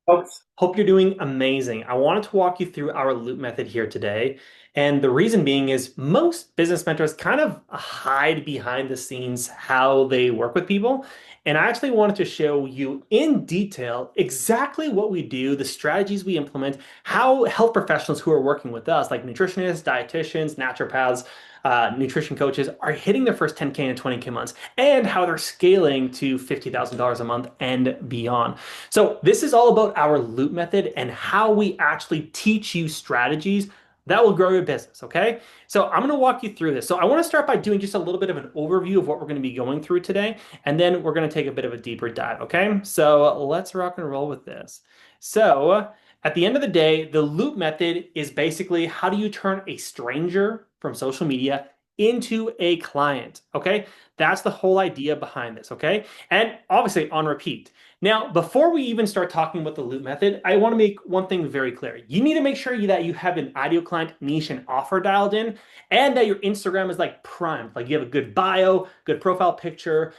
Folks, hope you're doing amazing. I wanted to walk you through our loop method here today. And the reason being is most business mentors kind of hide behind the scenes how they work with people. And I actually wanted to show you in detail exactly what we do, the strategies we implement, how health professionals who are working with us, like nutritionists, dietitians, naturopaths, nutrition coaches, are hitting their first 10K and 20K months, and how they're scaling to $50,000 a month and beyond. So this is all about our loop method and how we actually teach you strategies that will grow your business, okay? So I'm going to walk you through this. So I want to start by doing just a little bit of an overview of what we're going to be going through today, and then we're going to take a bit of a deeper dive, okay? So let's rock and roll with this. So at the end of the day, the loop method is basically how do you turn a stranger from social media into a client, okay? That's the whole idea behind this, okay? And obviously on repeat. Now, before we even start talking about the loop method, I want to make one thing very clear. You need to make sure that you have an ideal client niche and offer dialed in, and that your Instagram is like primed. Like you have a good bio, good profile picture,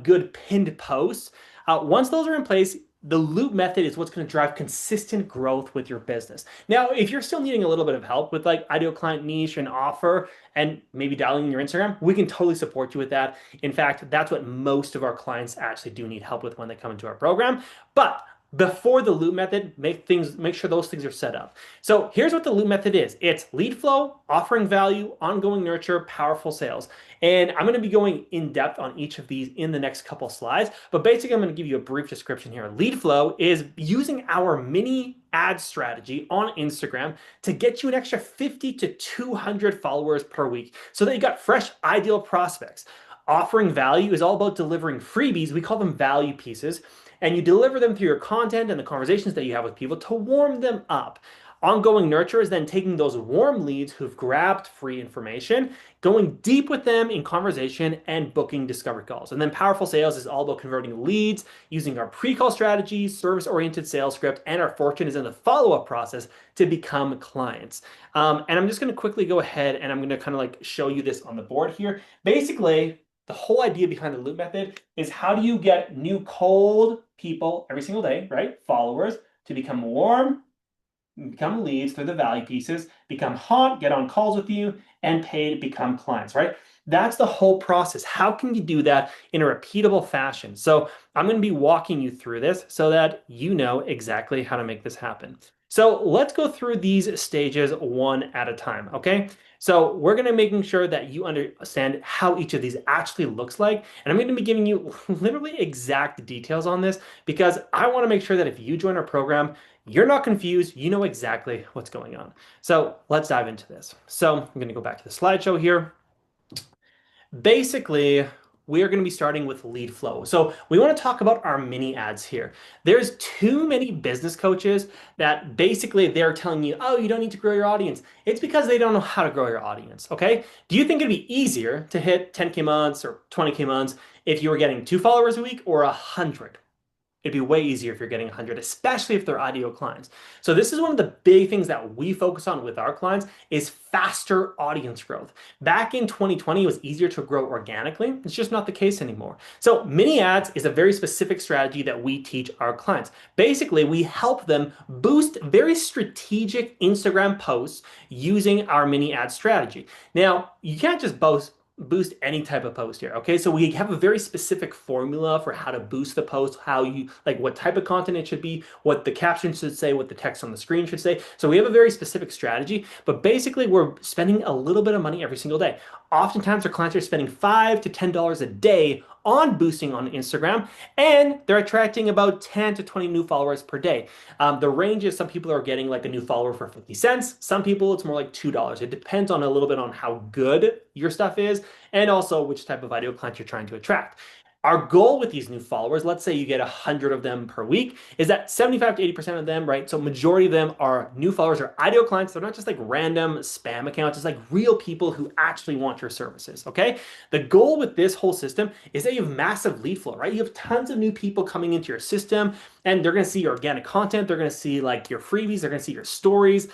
good pinned posts. Once those are in place, the loop method is what's going to drive consistent growth with your business. Now, if you're still needing a little bit of help with like ideal client niche and offer and maybe dialing in your Instagram, we can totally support you with that. In fact, that's what most of our clients actually do need help with when they come into our program. But before the loop method, make sure those things are set up. So here's what the loop method is. It's lead flow, offering value, ongoing nurture, powerful sales. And I'm going to be going in depth on each of these in the next couple slides. But basically, I'm going to give you a brief description here. Lead flow is using our mini ad strategy on Instagram to get you an extra 50 to 200 followers per week so that you got fresh, ideal prospects. Offering value is all about delivering freebies. We call them value pieces. And you deliver them through your content and the conversations that you have with people to warm them up. Ongoing nurture is then taking those warm leads who've grabbed free information, going deep with them in conversation and booking discovery calls. And then powerful sales is all about converting leads using our pre-call strategies, service-oriented sales script, and our fortune is in the follow-up process to become clients. And I'm just going to quickly go ahead and I'm going to kind of like show you this on the board here. Basically, the whole idea behind the loop method is how do you get new cold people every single day, right? Followers to become warm, become leads through the value pieces, become hot, get on calls with you, and paid, become clients, right? That's the whole process. How can you do that in a repeatable fashion? So I'm going to be walking you through this so that you know exactly how to make this happen. So let's go through these stages one at a time, okay? So we're going to making sure that you understand how each of these actually looks like. And I'm going to be giving you literally exact details on this because I want to make sure that if you join our program, you're not confused. You know exactly what's going on. So let's dive into this. So I'm going to go back to the slideshow here. Basically, we are going to be starting with lead flow. So we want to talk about our mini ads here. There's too many business coaches that basically they're telling you, oh, you don't need to grow your audience. It's because they don't know how to grow your audience. Okay. Do you think it'd be easier to hit 10K months or 20K months if you were getting 2 followers a week or 100? It'd be way easier if you're getting 100, especially if they're ideal clients. So this is one of the big things that we focus on with our clients is faster audience growth. Back in 2020, it was easier to grow organically. It's just not the case anymore. So mini ads is a very specific strategy that we teach our clients. Basically, we help them boost very strategic Instagram posts using our mini ad strategy. Now, you can't just boost any type of post here. Okay, so we have a very specific formula for how to boost the post, how you like what type of content it should be, what the caption should say, what the text on the screen should say. So we have a very specific strategy, but basically we're spending a little bit of money every single day. Oftentimes our clients are spending $5 to $10 a day on boosting on Instagram, and they're attracting about 10 to 20 new followers per day. The range is some people are getting like a new follower for 50 cents. Some people it's more like $2. It depends on a little bit on how good your stuff is and also which type of ideal client you're trying to attract. Our goal with these new followers, let's say you get 100 of them per week, is that 75 to 80% of them, right? So majority of them are new followers or ideal clients. They're not just like random spam accounts. It's like real people who actually want your services, okay? The goal with this whole system is that you have massive lead flow, right? You have tons of new people coming into your system and they're going to see your organic content. They're going to see like your freebies. They're going to see your stories.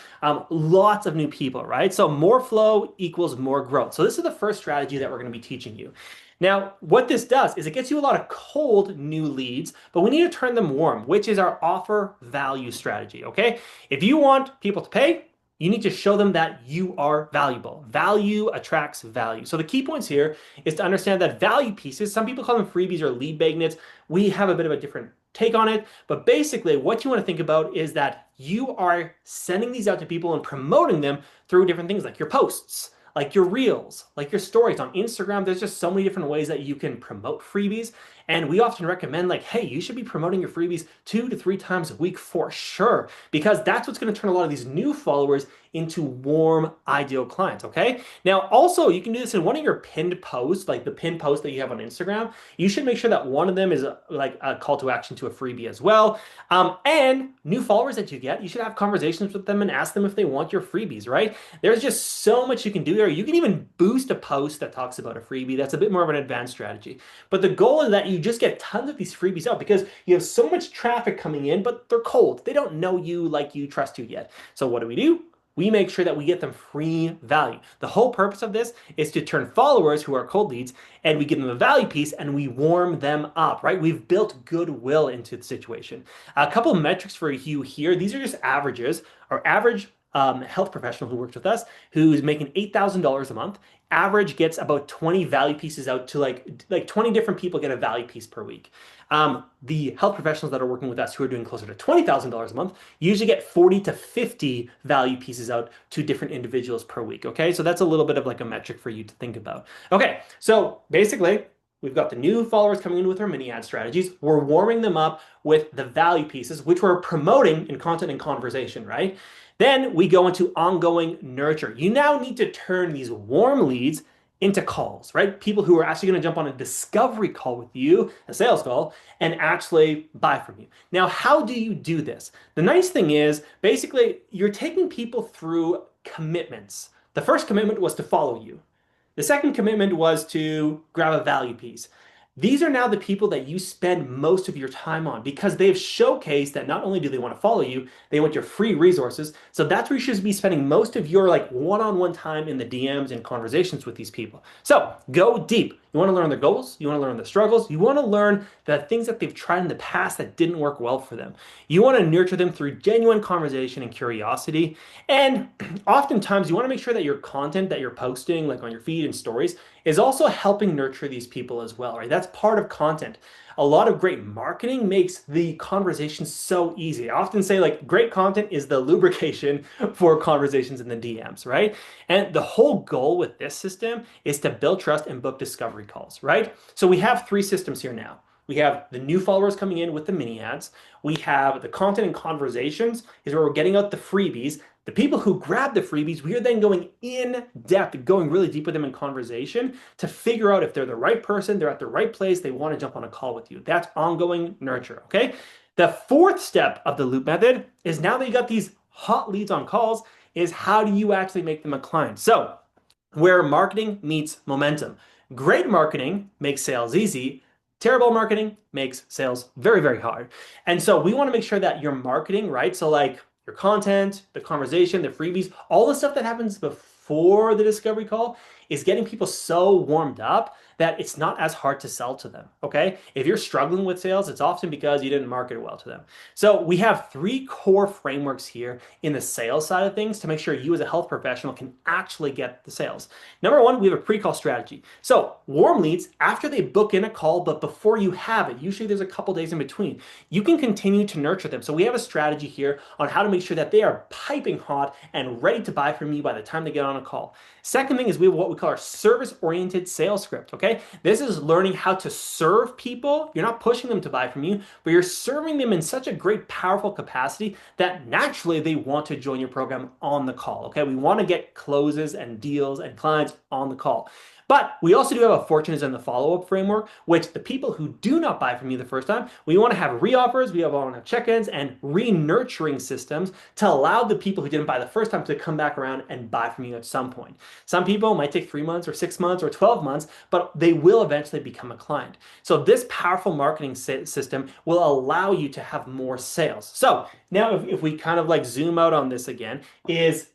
Lots of new people, right? So more flow equals more growth. So this is the first strategy that we're going to be teaching you. Now, what this does is it gets you a lot of cold new leads, but we need to turn them warm, which is our offer value strategy, okay? If you want people to pay, you need to show them that you are valuable. Value attracts value. So the key points here is to understand that value pieces, some people call them freebies or lead magnets. We have a bit of a different take on it, but basically what you want to think about is that you are sending these out to people and promoting them through different things like your posts, like your reels, like your stories on Instagram. There's just so many different ways that you can promote freebies. And we often recommend, like, hey, you should be promoting your freebies 2 to 3 times a week for sure, because that's what's going to turn a lot of these new followers into warm, ideal clients. Okay. Now, also, you can do this in one of your pinned posts, like the pinned post that you have on Instagram. You should make sure that one of them is like a call to action to a freebie as well. And new followers that you get, you should have conversations with them and ask them if they want your freebies, right? There's just so much you can do there. You can even boost a post that talks about a freebie. That's a bit more of an advanced strategy. But the goal is that you just get tons of these freebies out because you have so much traffic coming in, but they're cold. They don't know you, like you, trust you yet. So what do? We make sure that we get them free value. The whole purpose of this is to turn followers who are cold leads and we give them a value piece and we warm them up, right? We've built goodwill into the situation. A couple of metrics for you here. These are just averages. Our average health professional who works with us, who's making $8,000 a month, average gets about 20 value pieces out to like 20 different people get a value piece per week. The health professionals that are working with us who are doing closer to $20,000 a month usually get 40 to 50 value pieces out to different individuals per week. Okay, so that's a little bit of like a metric for you to think about. Okay, so basically, we've got the new followers coming in with our mini ad strategies. We're warming them up with the value pieces, which we're promoting in content and conversation, right? Then we go into ongoing nurture. You now need to turn these warm leads into calls, right? People who are actually going to jump on a discovery call with you, a sales call, and actually buy from you. Now, how do you do this? The nice thing is basically you're taking people through commitments. The first commitment was to follow you. The second commitment was to grab a value piece. These are now the people that you spend most of your time on because they've showcased that not only do they want to follow you, they want your free resources. So that's where you should be spending most of your like one-on-one time in the DMs and conversations with these people. So go deep. You want to learn their goals. You want to learn their struggles. You want to learn the things that they've tried in the past that didn't work well for them. You want to nurture them through genuine conversation and curiosity. And oftentimes you want to make sure that your content that you're posting, like on your feed and stories, is also helping nurture these people as well, right? That's part of content. A lot of great marketing makes the conversation so easy. I often say like great content is the lubrication for conversations in the DMs, right? And the whole goal with this system is to build trust and book discovery calls, right? So we have three systems here now. We have the new followers coming in with the mini ads. We have the content and conversations is where we're getting out the freebies. The people who grab the freebies, we are then going in depth, going really deep with them in conversation to figure out if they're the right person, they're at the right place, they want to jump on a call with you. That's ongoing nurture, okay? The fourth step of the loop method is now that you got these hot leads on calls, is how do you actually make them a client? So, where marketing meets momentum. Great marketing makes sales easy. Terrible marketing makes sales very, very hard. And so we want to make sure that your marketing, right? So like your content, the conversation, the freebies, all the stuff that happens before the discovery call is getting people so warmed up that it's not as hard to sell to them. Okay. If you're struggling with sales, it's often because you didn't market it well to them. So we have three core frameworks here in the sales side of things to make sure you as a health professional can actually get the sales. Number one, we have a pre-call strategy. So warm leads after they book in a call, but before you have it, usually there's a couple days in between, you can continue to nurture them. So we have a strategy here on how to make sure that they are piping hot and ready to buy from you by the time they get on a call. Second thing is we have what we call our service-oriented sales script, okay? This is learning how to serve people. You're not pushing them to buy from you, but you're serving them in such a great, powerful capacity that naturally they want to join your program on the call, okay? We want to get closes and deals and clients on the call. But we also do have a fortunes and the follow-up framework, which the people who do not buy from you the first time, we want to have re-offers, we want to have check-ins and re-nurturing systems to allow the people who didn't buy the first time to come back around and buy from you at some point. Some people might take 3 months or 6 months or 12 months, but they will eventually become a client. So this powerful marketing system will allow you to have more sales. So now if we kind of like zoom out on this again, is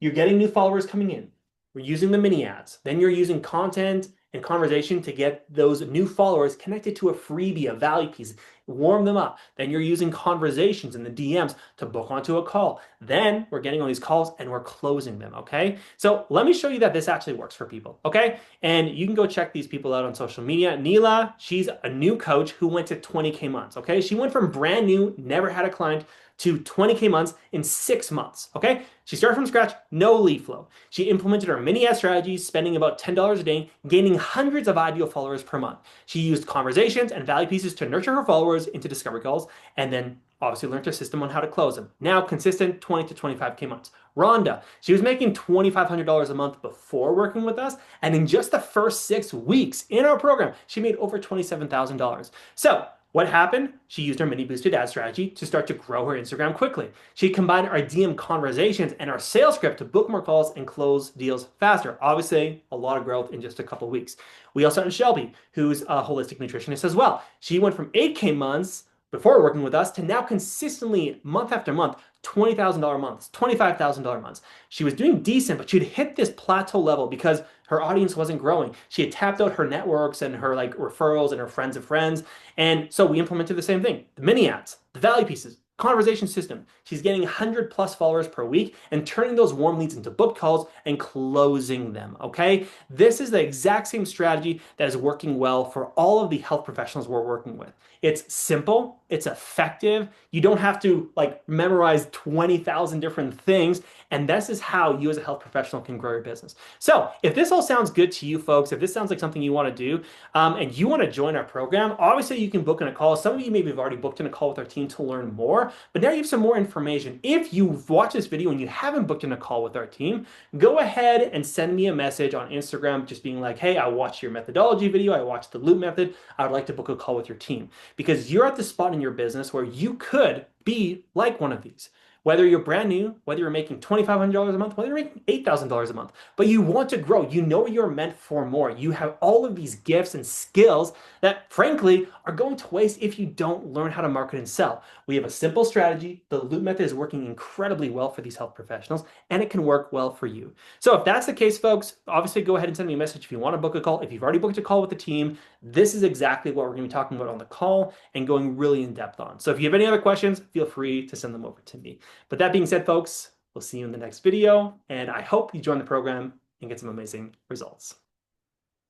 you're getting new followers coming in. We're using the mini ads. Then you're using content and conversation to get those new followers connected to a freebie, a value piece, warm them up. Then you're using conversations in the DMs to book onto a call. Then we're getting on these calls and we're closing them, okay? So let me show you that this actually works for people, okay? And you can go check these people out on social media. Neela, she's a new coach who went to 20K months, okay? She went from brand new, never had a client, to 20K months in 6 months, okay? She started from scratch, no lead flow. She implemented her mini ad strategies, spending about $10 a day, gaining hundreds of ideal followers per month. She used conversations and value pieces to nurture her followers into discovery calls, and then obviously learned her system on how to close them. Now consistent 20 to 25K months. Rhonda, she was making $2,500 a month before working with us, and in just the first 6 weeks in our program, she made over $27,000. So what happened? She used her mini boosted ad strategy to start to grow her Instagram quickly. She combined our DM conversations and our sales script to book more calls and close deals faster. Obviously, a lot of growth in just a couple of weeks. We also had Shelby, who's a holistic nutritionist as well. She went from 8K months before working with us to now consistently month after month, $20,000 months, $25,000 months. She was doing decent, but she'd hit this plateau level because her audience wasn't growing. She had tapped out her networks and her like referrals and her friends of friends. And so we implemented the same thing. The mini ads, the value pieces, conversation system. She's getting 100 plus followers per week and turning those warm leads into book calls and closing them, okay? This is the exact same strategy that is working well for all of the health professionals we're working with. It's simple, it's effective. You don't have to like memorize 20,000 different things. And this is how you as a health professional can grow your business. So if this all sounds good to you folks, if this sounds like something you want to do, and you want to join our program, obviously you can book in a call. Some of you maybe have already booked in a call with our team to learn more, but now you have some more information. If you've watched this video and you haven't booked in a call with our team, go ahead and send me a message on Instagram just being like, hey, I watched your methodology video, I watched the loop method, I would like to book a call with your team. Because you're at the spot in your business where you could be like one of these. Whether you're brand new, whether you're making $2,500 a month, whether you're making $8,000 a month, but you want to grow, you know you're meant for more. You have all of these gifts and skills that, frankly, are going to waste if you don't learn how to market and sell. We have a simple strategy. The loop method is working incredibly well for these health professionals, and it can work well for you. So if that's the case, folks, obviously go ahead and send me a message if you want to book a call. If you've already booked a call with the team, this is exactly what we're going to be talking about on the call and going really in depth on. So if you have any other questions, feel free to send them over to me. But that being said, folks, we'll see you in the next video, and I hope you join the program and get some amazing results.